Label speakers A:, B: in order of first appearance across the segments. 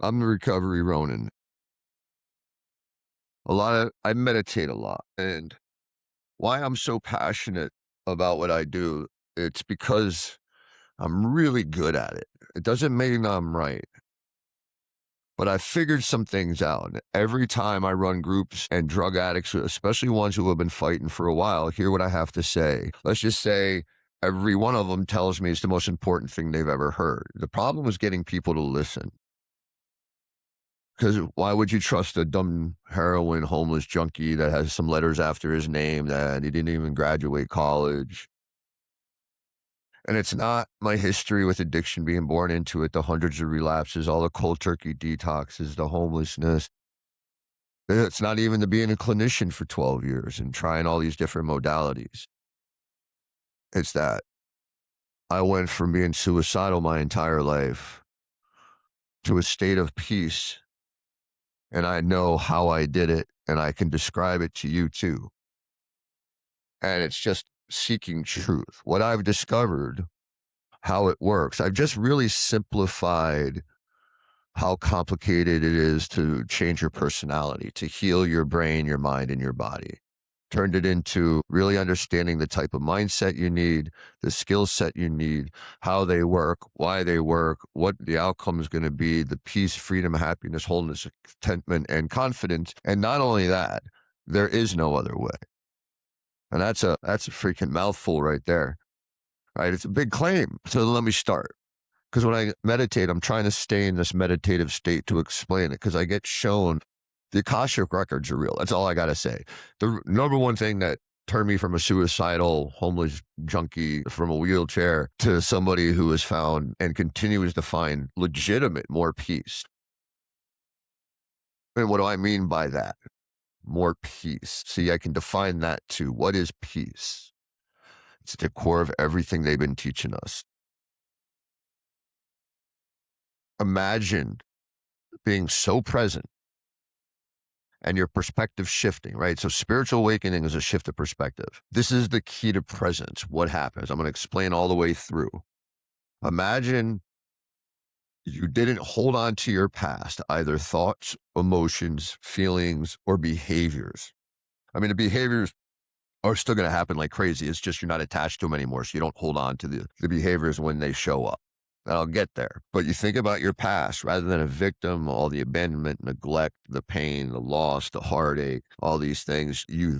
A: I'm the recovery Ronin. I meditate a lot, and why I'm so passionate about what I do, it's because I'm really good at it. It doesn't mean I'm right, but I figured some things out. Every time I run groups and drug addicts, especially ones who have been fighting for a while, hear what I have to say. Let's just say every one of them tells me it's the most important thing they've ever heard. The problem is getting people to listen. Because why would you trust a dumb heroin homeless junkie that has some letters after his name that he didn't even graduate college? And it's not my history with addiction being born into it, the hundreds of relapses, all the cold turkey detoxes, the homelessness. It's not even the being a clinician for 12 years and trying all these different modalities. It's that I went from being suicidal my entire life to a state of peace, and I know how I did it, and I can describe it to you too. And it's just seeking truth. What I've discovered, how it works, I've just really simplified how complicated it is to change your personality, to heal your brain, your mind, and your body. Turned it into really understanding the type of mindset you need, the skill set you need, how they work, why they work, what the outcome is going to be, the peace, freedom, happiness, wholeness, contentment, and confidence. And not only that, there is no other way. And that's a freaking mouthful right there. Right? It's a big claim. So let me start. Because when I meditate, I'm trying to stay in this meditative state to explain it because I get shown the Akashic records are real. That's all I got to say. The number one thing that turned me from a suicidal, homeless junkie from a wheelchair to somebody who has found and continues to find legitimate more peace. And what do I mean by that? More peace. See, I can define that too. What is peace? It's at the core of everything they've been teaching us. Imagine being so present and your perspective shifting, right? So spiritual awakening is a shift of perspective. This is the key to presence. What happens? I'm going to explain all the way through. Imagine you didn't hold on to your past, either thoughts, emotions, feelings, or behaviors. I mean, the behaviors are still going to happen like crazy. It's just you're not attached to them anymore. So you don't hold on to the behaviors when they show up. And I'll get there. But you think about your past rather than a victim, all the abandonment, neglect, the pain, the loss, the heartache, all these things. You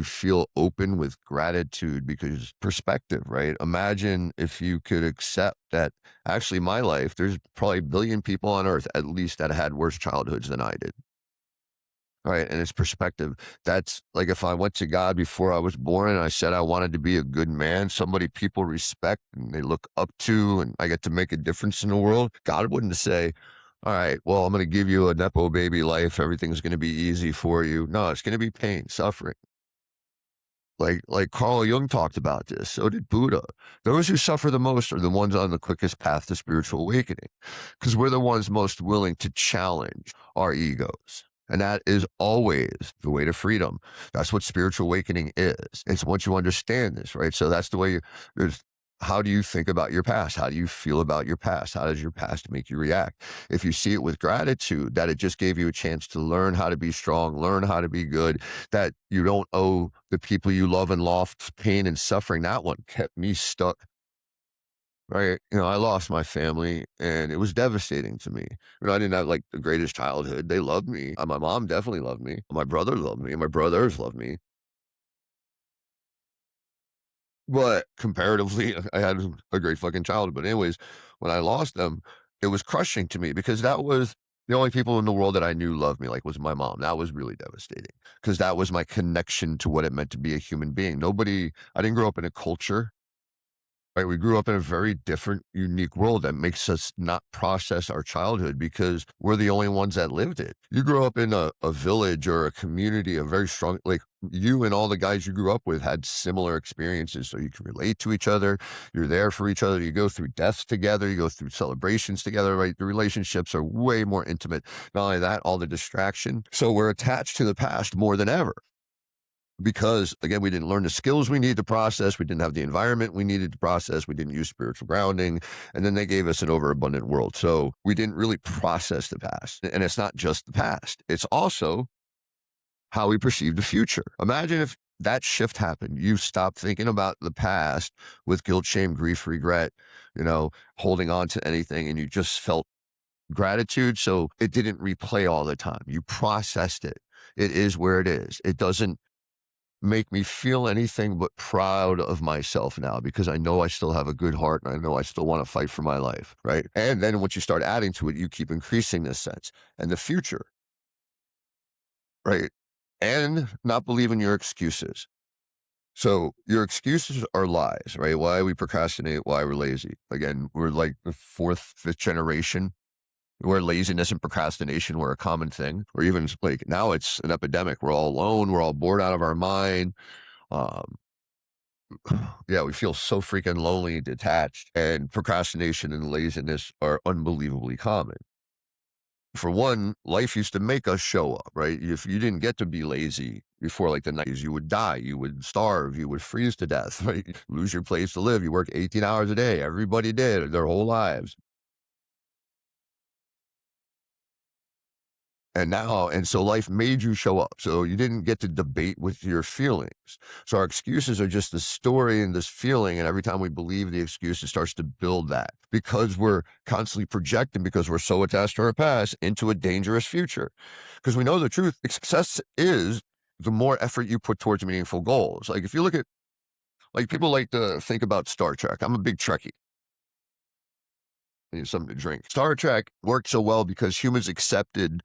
A: feel open with gratitude because perspective, right? Imagine if you could accept that actually my life, there's probably a billion people on earth at least that had worse childhoods than I did. Right, and it's perspective. That's like if I went to God before I was born and I said I wanted to be a good man, somebody people respect and they look up to, and I get to make a difference in the world, God wouldn't say, all right, well, I'm going to give you a Nepo baby life. Everything's going to be easy for you. No, it's going to be pain, suffering. Like Carl Jung talked about this. So did Buddha. Those who suffer the most are the ones on the quickest path to spiritual awakening because we're the ones most willing to challenge our egos. And that is always the way to freedom. That's what spiritual awakening is. It's once you understand this, right? So that's the way there's how do you think about your past? How do you feel about your past? How does your past make you react? If you see it with gratitude, that it just gave you a chance to learn how to be strong, learn how to be good, that you don't owe the people you love and lost pain and suffering. That one kept me stuck. Right. I lost my family and it was devastating to me. I didn't have like the greatest childhood. They loved me. My mom definitely loved me. My brother loved me. My brothers loved me. But comparatively, I had a great fucking childhood. But anyways, when I lost them, it was crushing to me because that was the only people in the world that I knew loved me, like was my mom. That was really devastating because that was my connection to what it meant to be a human being. I didn't grow up in a culture. Right, we grew up in a very different, unique world that makes us not process our childhood because we're the only ones that lived it. You grew up in a village or a community, a very strong, like you and all the guys you grew up with had similar experiences, so you can relate to each other. You're there for each other. You go through deaths together. You go through celebrations together. Right, the relationships are way more intimate. Not only that, all the distraction. So we're attached to the past more than ever. because again, we didn't learn the skills we need to process. We didn't have the environment we needed to process. We didn't use spiritual grounding. And then they gave us an overabundant world. So we didn't really process the past. And it's not just the past, it's also how we perceive the future. Imagine if that shift happened. You stopped thinking about the past with guilt, shame, grief, regret, you know, holding on to anything, and you just felt gratitude. So it didn't replay all the time. You processed it. It is where it is. It doesn't make me feel anything but proud of myself now because I know I still have a good heart and I know I still want to fight for my life, right? And then once you start adding to it, you keep increasing this sense and the future, right? And not believing your excuses. So your excuses are lies, right? Why we procrastinate, why we're lazy. Again, we're like the fourth, fifth generation where laziness and procrastination were a common thing, or even like now it's an epidemic. We're all alone. We're all bored out of our mind. Um, yeah, we feel so freaking lonely and detached, and procrastination and laziness are unbelievably common. For one, life used to make us show up, right? If you didn't get to be lazy before like the 90s, you would die, you would starve, you would freeze to death, right? Lose your place to live. You work 18 hours a day. Everybody did their whole lives. And so life made you show up. So you didn't get to debate with your feelings. So our excuses are just the story and this feeling. And every time we believe the excuse, it starts to build that because we're constantly projecting, because we're so attached to our past, into a dangerous future. Because we know the truth, success is the more effort you put towards meaningful goals. Like if you look at, like people like to think about Star Trek. I'm a big Trekkie. I need something to drink. Star Trek worked so well because humans accepted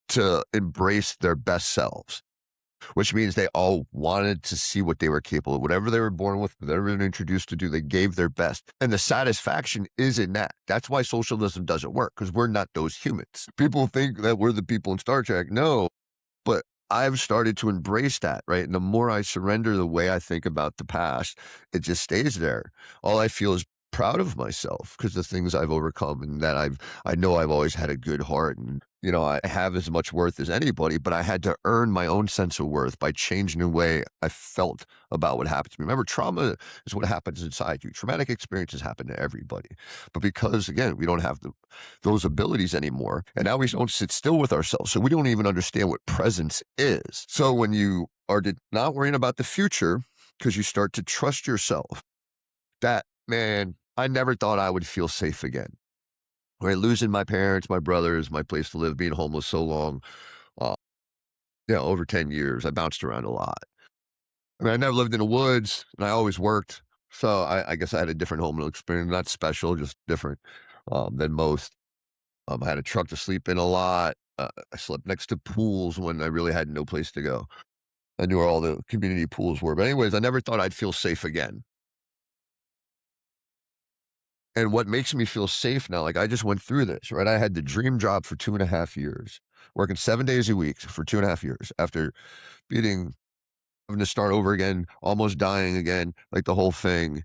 A: to embrace their best selves, which means they all wanted to see what they were capable of. Whatever they were born with, whatever they were introduced to do, they gave their best. And the satisfaction is in that. That's why socialism doesn't work, because we're not those humans. People think that we're the people in Star Trek. No, but I've started to embrace that, right? And the more I surrender the way I think about the past, it just stays there. All I feel is proud of myself because the things I've overcome and that I know I've always had a good heart and I have as much worth as anybody, but I had to earn my own sense of worth by changing the way I felt about what happened to me. Remember, trauma is what happens inside you. Traumatic experiences happen to everybody. But because again, we don't have those abilities anymore. And now we don't sit still with ourselves. So we don't even understand what presence is. So when you are not worrying about the future, because you start to trust yourself, that man, I never thought I would feel safe again. Right? Losing my parents, my brothers, my place to live, being homeless so long, uh, over 10 years. I bounced around a lot. I mean, I never lived in the woods and I always worked. So I guess I had a different home experience, not special, just different than most. I had a truck to sleep in a lot. I slept next to pools when I really had no place to go. I knew where all the community pools were. But anyways, I never thought I'd feel safe again. And what makes me feel safe now, like I just went through this, right? I had the dream job for 2.5 years, working 7 days a week for 2.5 years after beating, having to start over again, almost dying again, like the whole thing.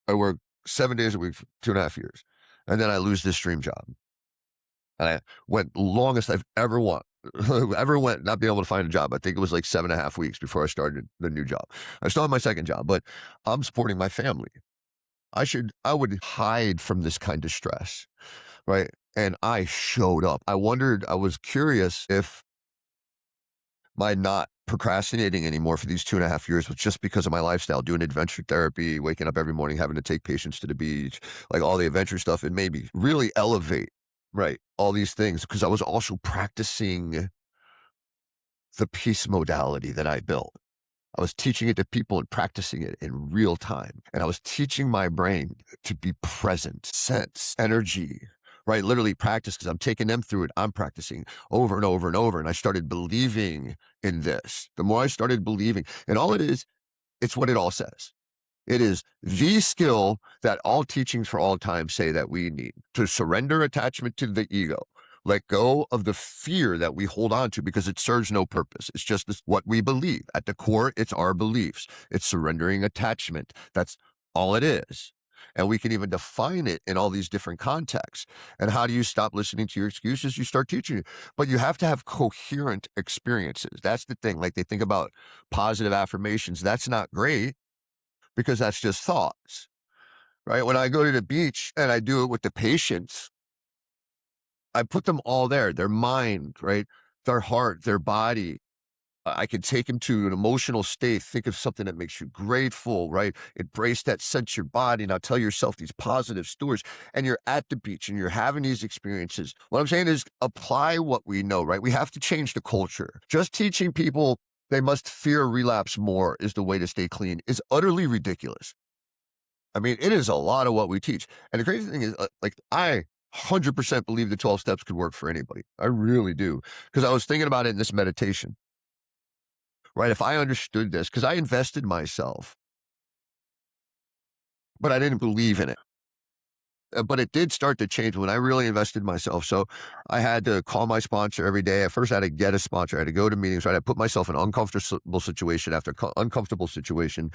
A: I worked 7 days a week for 2.5 years. And then I lose this dream job. And I went longest I've ever went, ever went not being able to find a job. I think it was like 7.5 weeks before I started the new job. I still have my second job, but I'm supporting my family. I would hide from this kind of stress, right? And I showed up. I was curious if my not procrastinating anymore for these 2.5 years was just because of my lifestyle, doing adventure therapy, waking up every morning, having to take patients to the beach, like all the adventure stuff. It made me really elevate, right? All these things because I was also practicing the peace modality that I built. I was teaching it to people and practicing it in real time. And I was teaching my brain to be present, sense, energy, right? Literally practice because I'm taking them through it. I'm practicing over and over and over. And I started believing in this. The more I started believing, and all it is, it's what it all says. It is the skill that all teachings for all time say that we need to surrender attachment to the ego. Let go of the fear that we hold on to because it serves no purpose. It's just what we believe. At the core, it's our beliefs. It's surrendering attachment. That's all it is. And we can even define it in all these different contexts. And how do you stop listening to your excuses? You start teaching it. But you have to have coherent experiences. That's the thing. Like they think about positive affirmations. That's not great because that's just thoughts, right? When I go to the beach and I do it with the patients, I put them all there, their mind, right? Their heart, their body. I can take them to an emotional state. Think of something that makes you grateful, right? Embrace that sense your body. Now tell yourself these positive stories. And you're at the beach and you're having these experiences. What I'm saying is apply what we know, right? We have to change the culture. Just teaching people they must fear relapse more is the way to stay clean is utterly ridiculous. I mean, it is a lot of what we teach. And the crazy thing is, like, I 100% believe the 12 steps could work for anybody. I really do. Because I was thinking about it in this meditation, right? If I understood this, because I invested myself, but I didn't believe in it. But it did start to change when I really invested myself. So I had to call my sponsor every day. At first, I had to get a sponsor. I had to go to meetings. Right, I put myself in uncomfortable situation after uncomfortable situation.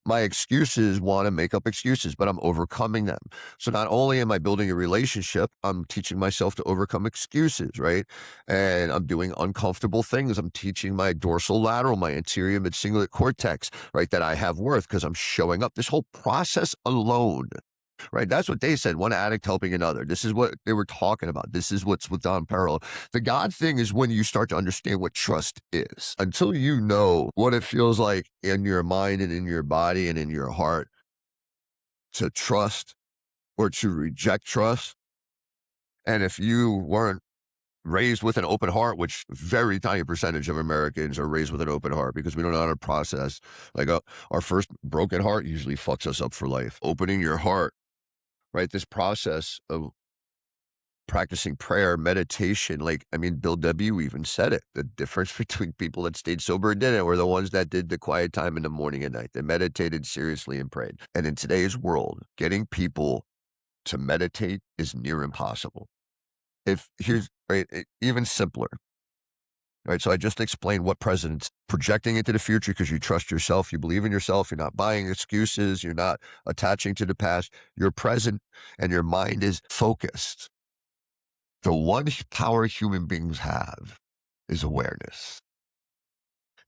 A: My excuses want to make up excuses, but I'm overcoming them. So not only am I building a relationship, I'm teaching myself to overcome excuses, right? And I'm doing uncomfortable things. I'm teaching my dorsal lateral, my anterior mid-cingulate cortex, right, that I have worth because I'm showing up. This whole process alone, right? That's what they said. One addict helping another. This is what they were talking about. This is what's on parallel. The God thing is when you start to understand what trust is. Until you know what it feels like in your mind and in your body and in your heart to trust or to reject trust. And if you weren't raised with an open heart, which very tiny percentage of Americans are raised with an open heart because we don't know how to process. Like our first broken heart usually fucks us up for life. Opening your heart, right? This process of practicing prayer, meditation, like, I mean, Bill W. even said it. The difference between people that stayed sober and didn't were the ones that did the quiet time in the morning and night. They meditated seriously and prayed. And in today's world, getting people to meditate is near impossible. If here's right, even simpler. Right. So I just explained what presence projecting into the future because you trust yourself, you believe in yourself, you're not buying excuses, you're not attaching to the past, you're present, and your mind is focused. The one power human beings have is awareness.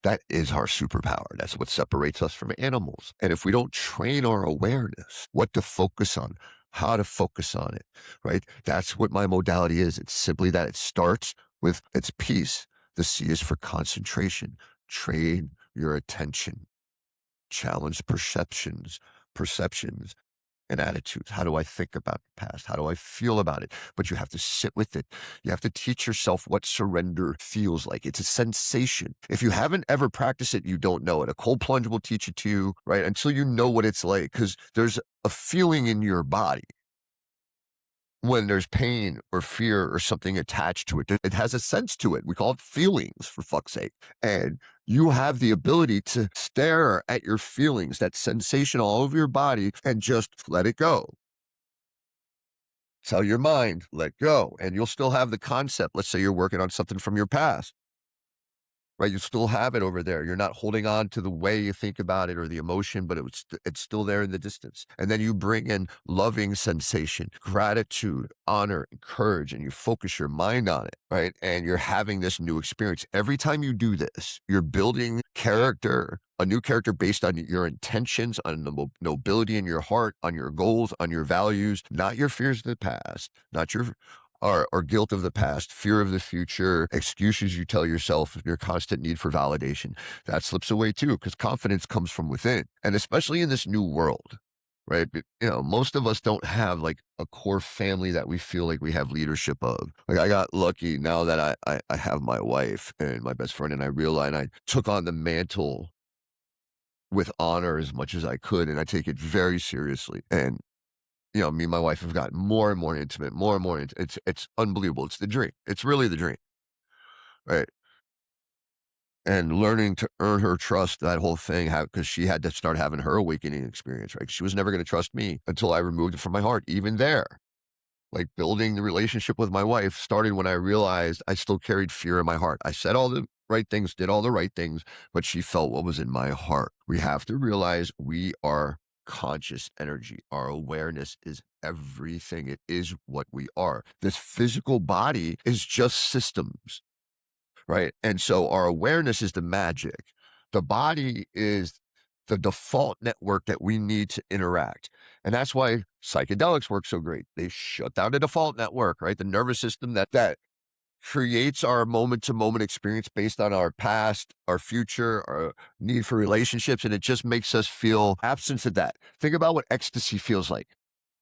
A: That is our superpower. That's what separates us from animals. And if we don't train our awareness, what to focus on, how to focus on it, right? That's what my modality is. It's simply that it starts with its peace. The C is for concentration. Train your attention. Challenge perceptions, and attitudes. How do I think about the past? How do I feel about it? But you have to sit with it. You have to teach yourself what surrender feels like. It's a sensation. If you haven't ever practiced it, you don't know it. A cold plunge will teach it to you, right? Until you know what it's like, because there's a feeling in your body when there's pain or fear or something attached to it. It has a sense to it. We call it feelings, for fuck's sake. And you have the ability to stare at your feelings, that sensation all over your body, and just let it go. Tell your mind, let go. And you'll still have the concept. Let's say you're working on something from your past. Right, you still have it over there. You're not holding on to the way you think about it or the emotion, but it's still there in the distance. And then you bring in loving sensation, gratitude, honor, and courage, and you focus your mind on it, right? And you're having this new experience. Every time you do this, you're building character, a new character based on your intentions, on the nobility in your heart, on your goals, on your values, not your fears of the past, not your or guilt of the past, fear of the future, excuses you tell yourself, your constant need for validation. That slips away too, because confidence comes from within. And especially in this new world, right? Most of us don't have like a core family that we feel like we have leadership of. Like I got lucky now that I have my wife and my best friend, and I realized I took on the mantle with honor as much as I could, and I take it very seriously. And me and my wife have gotten more and more intimate, more and more. It's unbelievable. It's the dream. It's really the dream, right? And learning to earn her trust, that whole thing, because she had to start having her awakening experience, right? She was never going to trust me until I removed it from my heart. Even there, like building the relationship with my wife started when I realized I still carried fear in my heart. I said all the right things, did all the right things, but she felt what was in my heart. We have to realize we are conscious energy. Our awareness is everything. It is what we are. This physical body is just systems, right? And so our awareness is the magic. The body is the default network that we need to interact. And that's why psychedelics work so great. They shut down the default network, right? The nervous system that creates our moment to moment experience based on our past, our future, our need for relationships. And it just makes us feel absence of that. Think about what ecstasy feels like.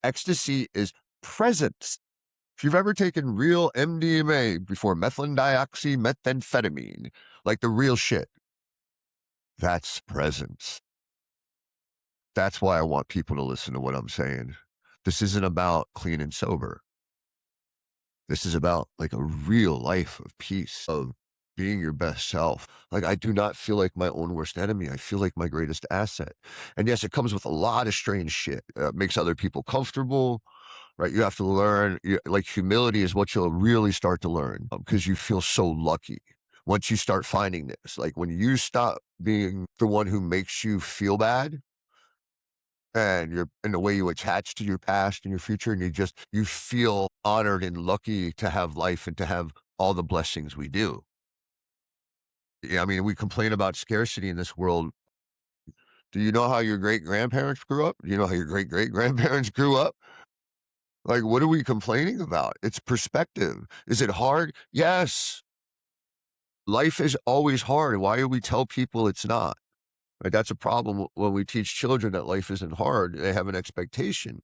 A: Ecstasy is presence. If you've ever taken real MDMA before methamphetamine, like the real shit, that's presence. That's why I want people to listen to what I'm saying. This isn't about clean and sober. This is about like a real life of peace, of being your best self. Like, I do not feel like my own worst enemy. I feel like my greatest asset. And yes, it comes with a lot of strange shit. Makes other people comfortable, right? You have to learn, like, humility is what you'll really start to learn because you feel so lucky. Once you start finding this, like when you stop being the one who makes you feel bad, and you're in the way you attach to your past and your future, and you feel honored and lucky to have life and to have all the blessings we do. Yeah, I mean, we complain about scarcity in this world. Do you know how your great grandparents grew up? Do you know how your great great grandparents grew up? Like, what are we complaining about? It's perspective. Is it hard? Yes. Life is always hard. Why do we tell people it's not? Right? That's a problem when we teach children that life isn't hard. They have an expectation.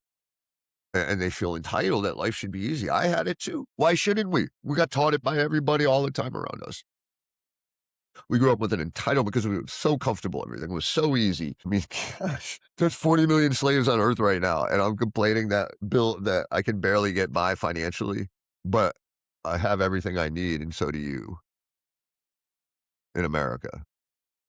A: And they feel entitled that life should be easy. I had it too. Why shouldn't we? We got taught it by everybody all the time around us. We grew up with an entitlement because we were so comfortable. Everything was so easy. I mean, gosh, there's 40 million slaves on earth right now, and I'm complaining that I can barely get by financially, but I have everything I need, and so do you in America.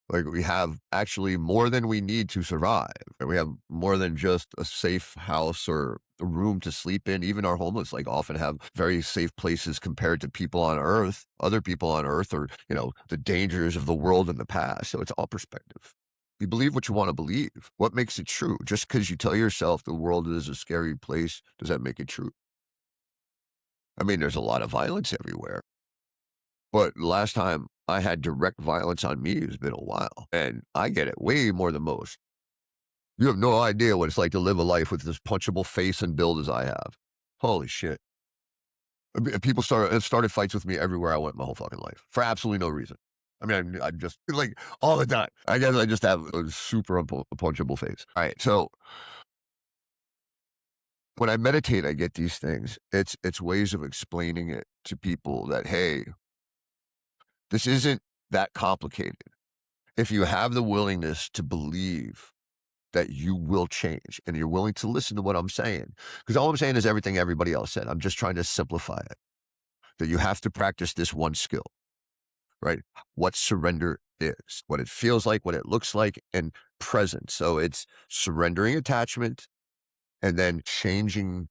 A: Like, we have actually more than we need to survive. And we have more than just a safe house or a room to sleep in. Even our homeless, like, often have very safe places compared to people on Earth, other people on Earth, or, the dangers of the world in the past. So it's all perspective. You believe what you want to believe. What makes it true? Just because you tell yourself the world is a scary place, does that make it true? I mean, there's a lot of violence everywhere. But last time I had direct violence on me has been a while, and I get it way more than most. You have no idea what it's like to live a life with this punchable face and build as I have. Holy shit. People started fights with me everywhere I went my whole fucking life for absolutely no reason. I mean, I just like all the time. I guess I just have a super punchable face. All right. So when I meditate, I get these things. It's ways of explaining it to people that, hey, this isn't that complicated. If you have the willingness to believe that you will change and you're willing to listen to what I'm saying, because all I'm saying is everything everybody else said. I'm just trying to simplify it. That you have to practice this one skill, right? What surrender is, what it feels like, what it looks like, and present. So it's surrendering attachment and then changing,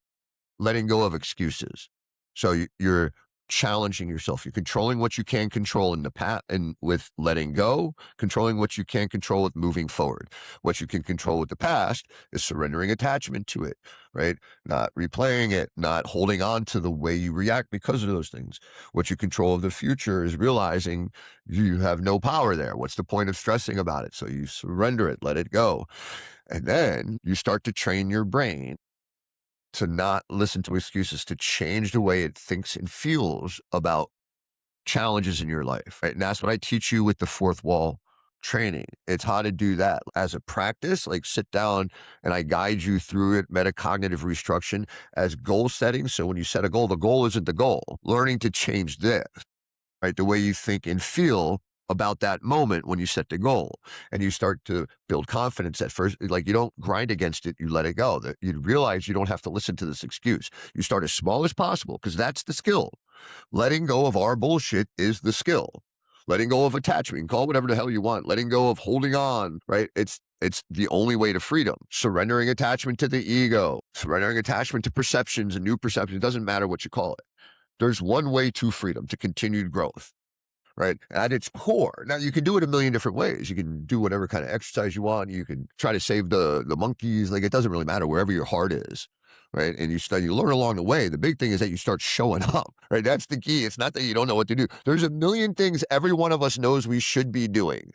A: letting go of excuses. So you're challenging yourself. You're controlling what you can control in the past and with letting go, controlling what you can control with moving forward. What you can control with the past is surrendering attachment to it, right? Not replaying it, not holding on to the way you react because of those things. What you control of the future is realizing you have no power there. What's the point of stressing about it? So you surrender it, let it go. And then you start to train your brain to not listen to excuses, to change the way it thinks and feels about challenges in your life, right? And that's what I teach you with the fourth wall training. It's how to do that as a practice, like sit down and I guide you through it, metacognitive restructuring as goal setting. So when you set a goal, the goal isn't the goal. Learning to change this, right? The way you think and feel about that moment when you set the goal and you start to build confidence at first, like you don't grind against it, you let it go. That you realize you don't have to listen to this excuse. You start as small as possible because that's the skill. Letting go of our bullshit is the skill. Letting go of attachment, call it whatever the hell you want. Letting go of holding on, right? It's the only way to freedom. Surrendering attachment to the ego, surrendering attachment to perceptions and new perceptions. It doesn't matter what you call it. There's one way to freedom, to continued growth. right? At its core. Now you can do it a million different ways. You can do whatever kind of exercise you want. You can try to save the monkeys. Like it doesn't really matter wherever your heart is, right? And you learn along the way. The big thing is that you start showing up, right? That's the key. It's not that you don't know what to do. There's a million things every one of us knows we should be doing.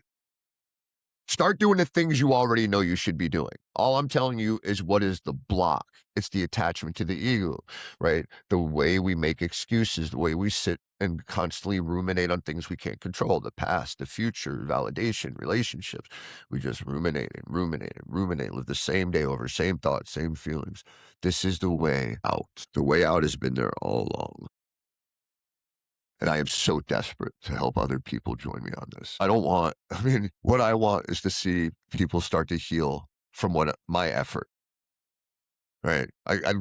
A: Start doing the things you already know you should be doing. All I'm telling you is what is the block. It's the attachment to the ego, right? The way we make excuses, the way we sit and constantly ruminate on things we can't control, the past, the future, validation, relationships. We just ruminate and ruminate and ruminate, live the same day over, same thoughts, same feelings. This is the way out. The way out has been there all along. And I am so desperate to help other people join me on this. I mean, what I want is to see people start to heal from what my effort, right? I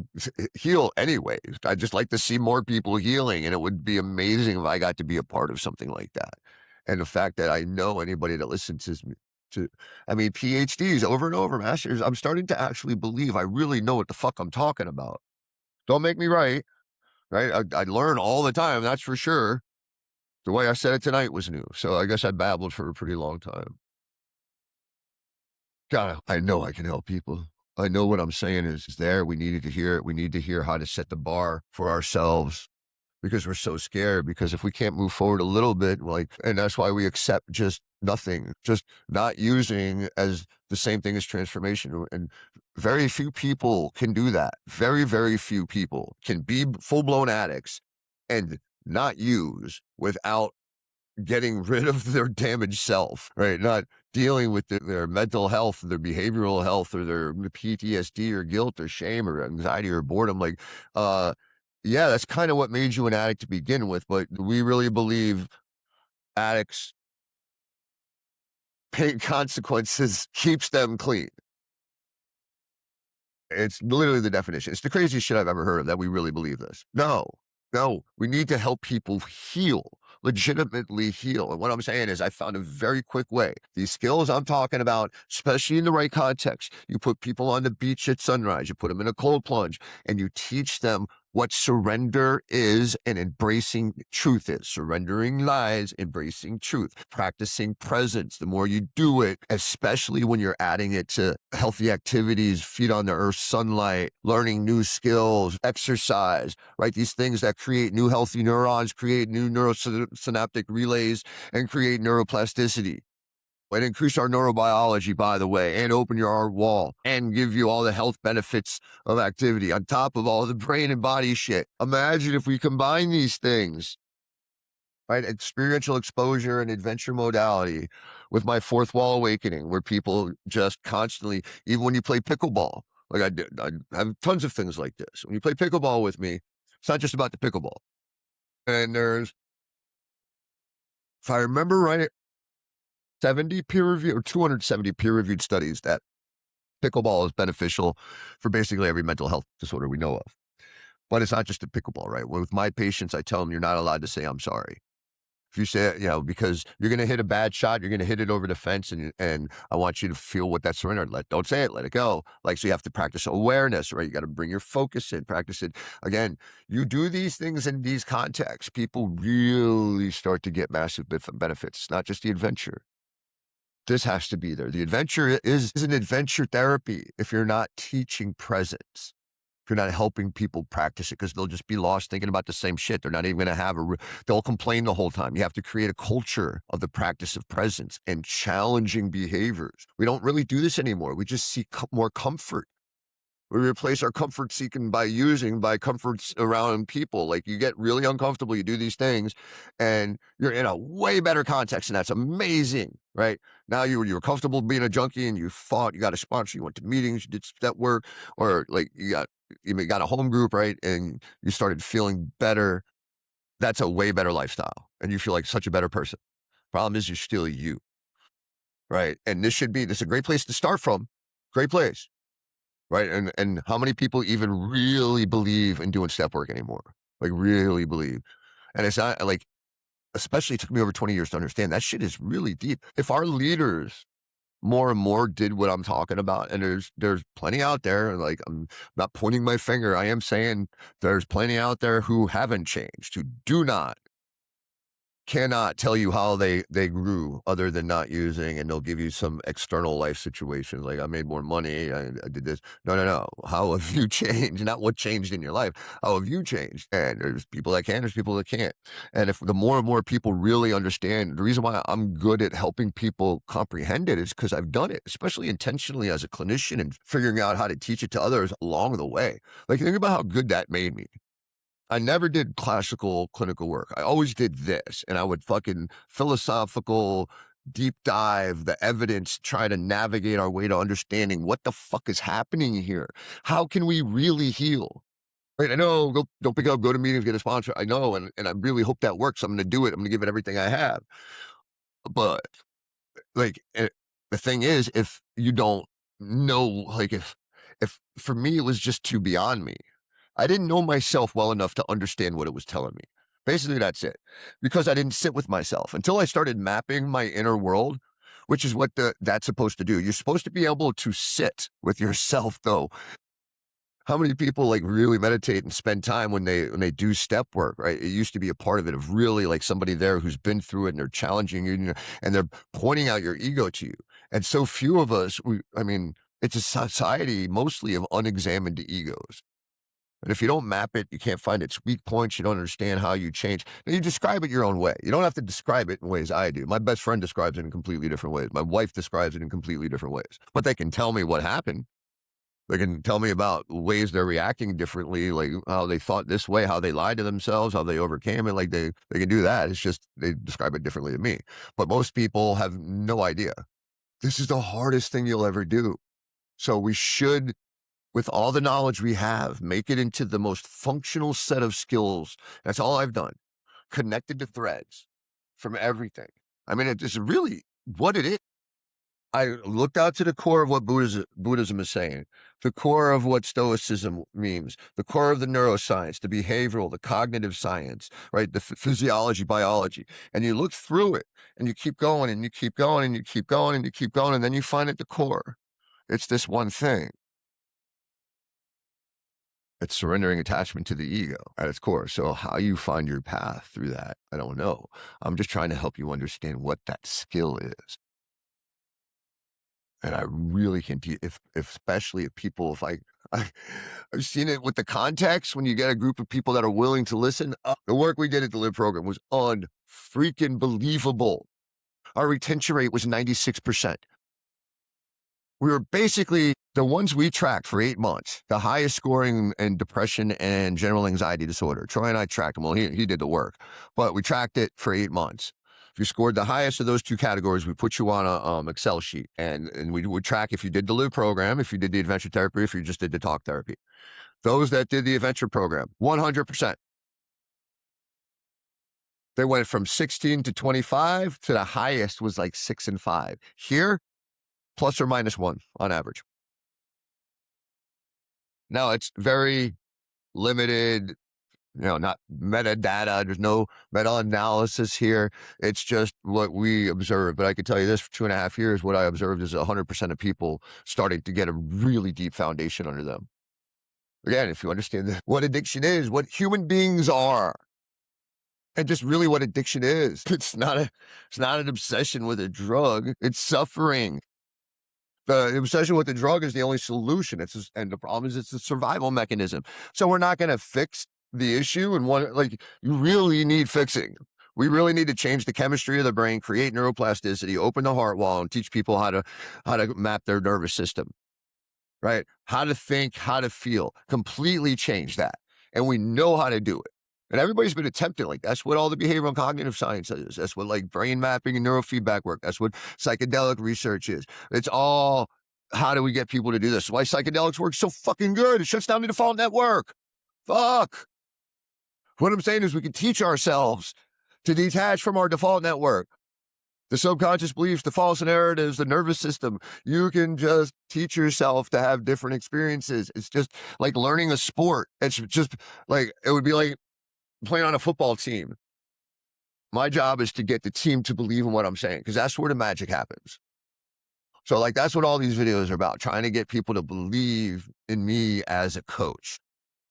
A: heal anyways. I just like to see more people healing, and it would be amazing if I got to be a part of something like that. And the fact that I know anybody that listens to, I mean, PhDs over and over, masters, I'm starting to actually believe I really know what the fuck I'm talking about. Don't make me right? I learn all the time, that's for sure. The way I said it tonight was new, so I guess I babbled for a pretty long time. God, I know I can help people. I know what I'm saying is there. We needed to hear it. We need to hear how to set the bar for ourselves because we're so scared. Because if we can't move forward a little bit, like, and that's why we accept just nothing, just not using as the same thing as transformation. And very few people can do that. Very, very few people can be full blown addicts and not use without getting rid of their damaged self, right? Not dealing with their mental health, their behavioral health, or their PTSD or guilt or shame or anxiety or boredom. Like, yeah, that's kind of what made you an addict to begin with. But we really believe addicts paying consequences keeps them clean. It's literally the definition. It's the craziest shit I've ever heard of that we really believe this. No, no, we need to help people heal, legitimately heal. And what I'm saying is, I found a very quick way. These skills I'm talking about, especially in the right context, you put people on the beach at sunrise, you put them in a cold plunge, and you teach them what surrender is and embracing truth is. Surrendering lies, embracing truth, practicing presence. The more you do it, especially when you're adding it to healthy activities, feed on the earth's sunlight, learning new skills, exercise, right? These things that create new healthy neurons, create new neurosynaptic relays, and create neuroplasticity. And increase our neurobiology, by the way, and open your art wall and give you all the health benefits of activity on top of all the brain and body shit. Imagine if we combine these things, right? Experiential exposure and adventure modality with my fourth wall awakening, where people just constantly, even when you play pickleball, like I have tons of things like this. When you play pickleball with me, it's not just about the pickleball. And there's, if I remember right, 70 peer reviewed or 270 peer reviewed studies that pickleball is beneficial for basically every mental health disorder we know of. But it's not just a pickleball, right? With my patients, I tell them you're not allowed to say I'm sorry. If you say, because you're going to hit a bad shot, you're going to hit it over the fence, and I want you to feel what that surrender. Don't say it, let it go. Like, so you have to practice awareness, right? You got to bring your focus in, practice it again. You do these things in these contexts, people really start to get massive benefits. It's not just the adventure. This has to be there. The adventure is an adventure therapy if you're not teaching presence. If you're not helping people practice it, because they'll just be lost thinking about the same shit. They're not even going to have they'll complain the whole time. You have to create a culture of the practice of presence and challenging behaviors. We don't really do this anymore. We just seek more comfort. We replace our comfort seeking by comforts around people. Like, you get really uncomfortable, you do these things, and you're in a way better context, and that's amazing, right? Now you were comfortable being a junkie, and you fought, you got a sponsor, you went to meetings, you did step work, or like you got a home group, right? And you started feeling better. That's a way better lifestyle, and you feel like such a better person. Problem is, you're still you, right? And this is a great place to start from. Great place. Right, and how many people even really believe in doing step work anymore? Like, really believe? And it's not like, especially it took me over 20 years to understand that shit is really deep. If our leaders more and more did what I'm talking about, and there's plenty out there, like, I'm not pointing my finger, I am saying there's plenty out there who haven't changed, who do not cannot tell you how they grew other than not using, and they'll give you some external life situation, like, "I made more money, I did this." No, no, no. How have you changed? Not what changed in your life. How have you changed? And there's people that can, there's people that can't. And if the more and more people really understand, the reason why I'm good at helping people comprehend it is because 'cause I've done it, especially intentionally as a clinician and figuring out how to teach it to others along the way. Like, think about how good that made me. I never did classical clinical work. I always did this, and I would fucking philosophical deep dive the evidence, try to navigate our way to understanding what the fuck is happening here. How can we really heal? Right? I know, don't pick up, go to meetings, get a sponsor. I know, and I really hope that works. I'm going to do it. I'm going to give it everything I have. But like, the thing is, if you don't know, like, if for me, it was just too beyond me. I didn't know myself well enough to understand what it was telling me. Basically, that's it. Because I didn't sit with myself until I started mapping my inner world, which is what that's supposed to do. You're supposed to be able to sit with yourself, though. How many people like really meditate and spend time when they do step work, right? It used to be a part of it of really like somebody there who's been through it and they're challenging you and they're pointing out your ego to you. And so few of us, I mean, it's a society mostly of unexamined egos. And if you don't map it, you can't find its weak points. You don't understand how you change. And you describe it your own way. You don't have to describe it in ways I do. My best friend describes it in completely different ways. My wife describes it in completely different ways. But they can tell me what happened. They can tell me about ways they're reacting differently, like how they thought this way, how they lied to themselves, how they overcame it. Like they can do that. It's just they describe it differently to me. But most people have no idea. This is the hardest thing you'll ever do. So we should, with all the knowledge we have, make it into the most functional set of skills. That's all I've done. Connected to threads from everything. I mean, it's really what it is. I looked out to the core of what Buddhism is saying, the core of what Stoicism means, the core of the neuroscience, the behavioral, the cognitive science, right? The physiology, biology. And you look through it and you keep going and you keep going and you keep going and you keep going. And then you find at the core, it's this one thing. It's surrendering attachment to the ego at its core. So how you find your path through that, I don't know. I'm just trying to help you understand what that skill is. And I really can if especially if people, I I've seen it with the context when you get a group of people that are willing to listen. The work we did at the Live program was unfreaking believable. Our retention rate was 96%. We were basically the ones we tracked for 8 months, the highest scoring in depression and general anxiety disorder. Troy and I tracked him. Well, he did the work, but we tracked it for 8 months. If you scored the highest of those 2 categories, we put you on a Excel sheet, and we would track if you did the Live program, if you did the adventure therapy, if you just did the talk therapy. Those that did the adventure program, 100%. They went from 16 to 25 to the highest was like 6 and 5. Here, plus or minus 1 on average. Now it's very limited, not metadata. There's no meta-analysis here. It's just what we observe. But I can tell you this, for 2.5 years, what I observed is 100% of people starting to get a really deep foundation under them. Again, if you understand what addiction is, what human beings are, and just really what addiction is. It's not an obsession with a drug. It's suffering. The obsession with the drug is the only solution. And the problem is it's a survival mechanism. So we're not going to fix the issue. And you really need fixing. We really need to change the chemistry of the brain, create neuroplasticity, open the heart wall, and teach people how to map their nervous system, right? How to think, how to feel, completely change that. And we know how to do it. And everybody's been attempting, like, that's what all the behavioral and cognitive science is. That's what like brain mapping and neurofeedback work. That's what psychedelic research is. It's all, how do we get people to do this? Why psychedelics work so fucking good. It shuts down the default network. Fuck. What I'm saying is we can teach ourselves to detach from our default network. The subconscious beliefs, the false narratives, the nervous system. You can just teach yourself to have different experiences. It's just like learning a sport. It's just like, it would be like playing on a football team. My job is to get the team to believe in what I'm saying, because that's where the magic happens. So like, that's what all these videos are about, trying to get people to believe in me as a coach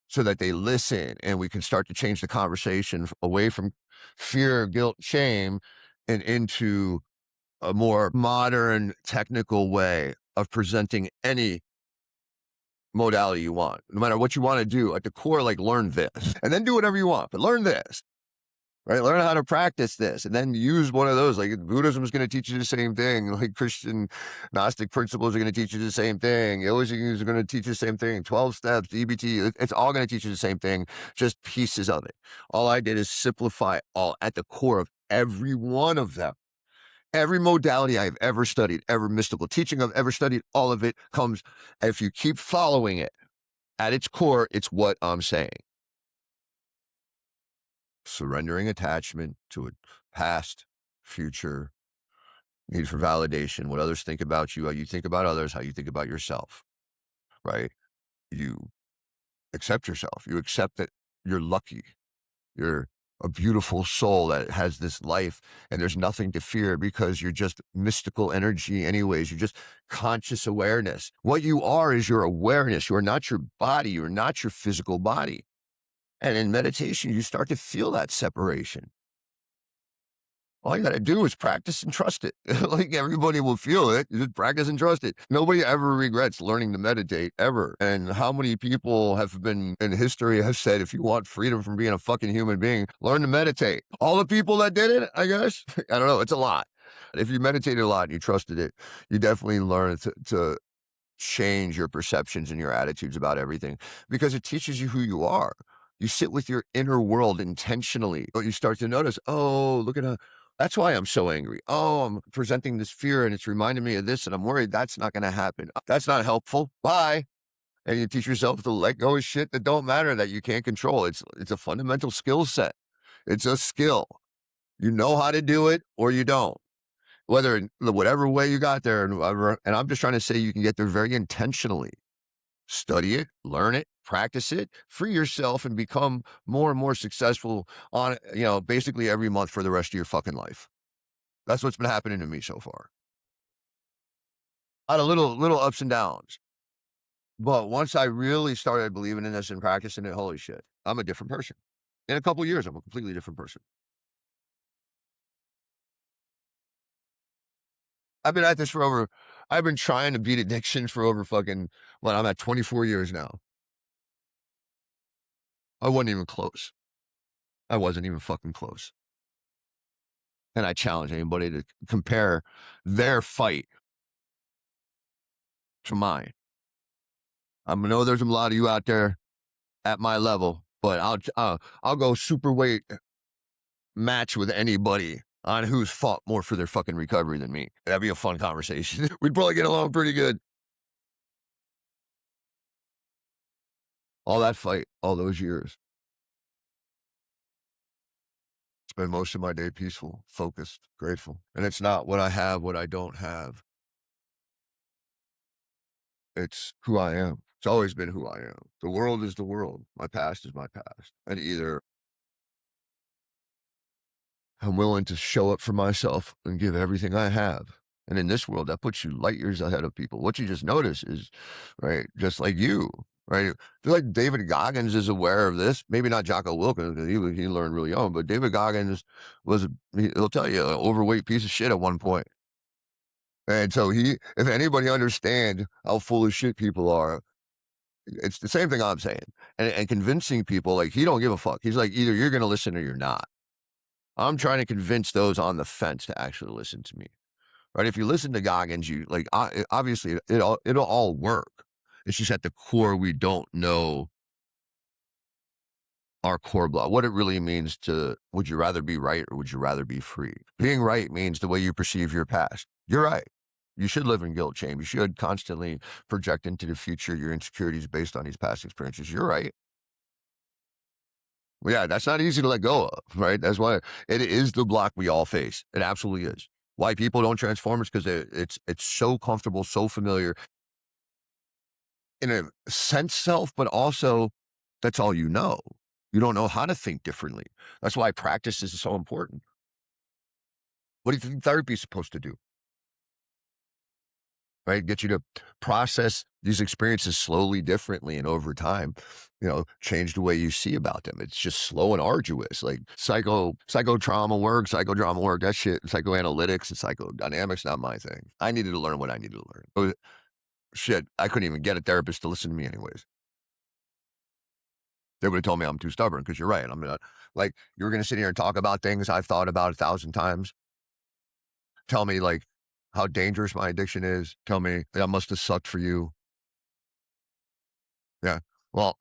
A: so that they listen and we can start to change the conversation away from fear, guilt, shame, and into a more modern, technical way of presenting any modality you want. No matter what you want to do, at the core, like learn this and then do whatever you want, but learn this. Right, learn how to practice this, and then use one of those. Like Buddhism is going to teach you the same thing. Like Christian, Gnostic principles are going to teach you the same thing. Yoga is going to teach you the same thing. 12 steps, EBT, it's all going to teach you the same thing. Just pieces of it. All I did is simplify all at the core of every one of them. Every modality I've ever studied, every mystical teaching I've ever studied, all of it comes. If you keep following it at its core, it's what I'm saying. Surrendering attachment to a past, future, need for validation, what others think about you, how you think about others, how you think about yourself, right? You accept yourself. You accept that you're lucky. You're a beautiful soul that has this life and there's nothing to fear because you're just mystical energy anyways. You're just conscious awareness. What you are is your awareness. You are not your body. You're not your physical body. And in meditation, you start to feel that separation. All you gotta do is practice and trust it. Like, everybody will feel it, you just practice and trust it. Nobody ever regrets learning to meditate, ever, and how many people have been in history have said, "If you want freedom from being a fucking human being, learn to meditate." All the people that did it, I guess? I don't know, it's a lot. If you meditated a lot and you trusted it, you definitely learn to change your perceptions and your attitudes about everything because it teaches you who you are. You sit with your inner world intentionally, but you start to notice, oh, look at that's why I'm so angry. Oh, I'm presenting this fear and it's reminding me of this, and I'm worried that's not going to happen. That's not helpful. Bye. And you teach yourself to let go of shit that don't matter, that you can't control. It's a fundamental skill set. It's a skill. You know how to do it or you don't. Whether in whatever way you got there, and whatever, and I'm just trying to say you can get there very intentionally. Study it, learn it, practice it, free yourself, and become more and more successful on it, basically every month for the rest of your fucking life. That's what's been happening to me so far. I had a little ups and downs, but once I really started believing in this and practicing it, holy shit, I'm a different person. In a couple years, I'm a completely different person. I've been at this for over I've been trying to beat addiction for over fucking well, I'm at 24 years now. I wasn't even close. I wasn't even fucking close. And I challenge anybody to compare their fight to mine. I know there's a lot of you out there at my level, but I'll go super weight match with anybody on who's fought more for their fucking recovery than me. That'd be a fun conversation. We'd probably get along pretty good. All that fight, all those years. Spend most of my day peaceful, focused, grateful. And it's not what I have, what I don't have. It's who I am. It's always been who I am. The world is the world. My past is my past. And either I'm willing to show up for myself and give everything I have. And in this world, that puts you light years ahead of people. What you just notice is, right, just like you, right? Just like David Goggins is aware of this. Maybe not Jocko Wilkins, because he learned really young, but David Goggins he'll tell you, an overweight piece of shit at one point. And so if anybody understands how full of shit people are, it's the same thing I'm saying. And convincing people, like, he don't give a fuck. He's like, either you're going to listen or you're not. I'm trying to convince those on the fence to actually listen to me, right? If you listen to Goggins, you like, obviously it'll all work. It's just at the core, we don't know our core block, what it really means to, would you rather be right or would you rather be free? Being right means the way you perceive your past. You're right. You should live in guilt shame. You should constantly project into the future your insecurities based on these past experiences. You're right. Well, yeah, that's not easy to let go of, right? That's why it is the block we all face. It absolutely is. Why people don't transform is because it's so comfortable, so familiar in a sense self, but also that's all you know. You don't know how to think differently. That's why practice is so important. What do you think therapy is supposed to do? right? Get you to process these experiences slowly, differently, and over time, change the way you see about them. It's just slow and arduous. Like psychodrama work, that shit, psychoanalytics and psychodynamics, not my thing. I needed to learn what I needed to learn. Shit, I couldn't even get a therapist to listen to me anyways. They would have told me I'm too stubborn because you're right. I'm not like you're gonna sit here and talk about things I've thought about 1,000 times. Tell me like how dangerous my addiction is. Tell me that must have sucked for you. Yeah. Well,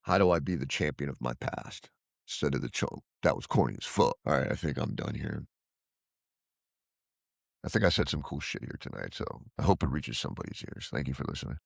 A: how do I be the champion of my past instead of the chump? That was corny as fuck. All right, I think I'm done here. I think I said some cool shit here tonight, so I hope it reaches somebody's ears. Thank you for listening.